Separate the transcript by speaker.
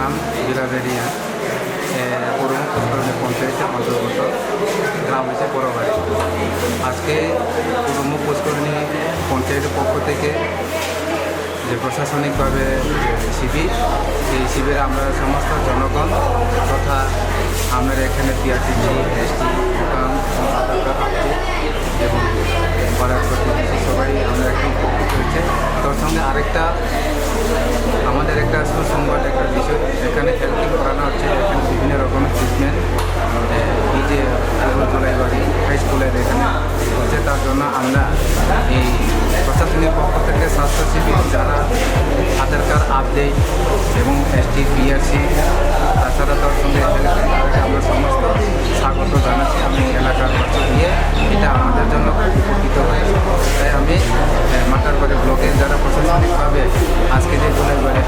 Speaker 1: নাম বিলাবেরিয়া, পুরনো পুষ্করণী পঞ্চায়েতের অন্তর্গত গ্রাম হচ্ছে বড়বাড়ি। আজকে পুরনো পুষ্করণী পঞ্চায়েতের পক্ষ থেকে যে প্রশাসনিকভাবে শিবির, এই শিবিরে আমরা সমস্ত জনগণ তথা আমরা এখানে টিআরটিসি, এসটি, দোকান, এবং পাড়ার প্রতিবেশী সবাই আমরা একটু উপকৃত হয়েছে। তার সঙ্গে আরেকটা আমাদের একটা সুসংবাদ একটা বিষয়, এখানে হেলথিং করানো হচ্ছে। এখানে বিভিন্ন রকমের ট্রিটমেন্ট এই যে জোলাইবাড়ি হাই স্কুলের এখানে হচ্ছে, তার জন্য আমরা এই প্রশাসনিক পক্ষ থেকে স্বাস্থ্যসেবী যারা আধার কার্ড আপডেট এবং এসটি, পিআরসি, তাছাড়া তার সঙ্গে হেলথিং আমরা সমস্ত স্বাগত জানাচ্ছি। আমি এলাকার পাশে দিয়ে এটা আমাদের জন্য খুব উপকৃত হয়েছে। তাই আমি মাটারবাড়ি ব্লকের যারা প্রশাসনিকভাবে আজকে যে জোলাইবাড়ি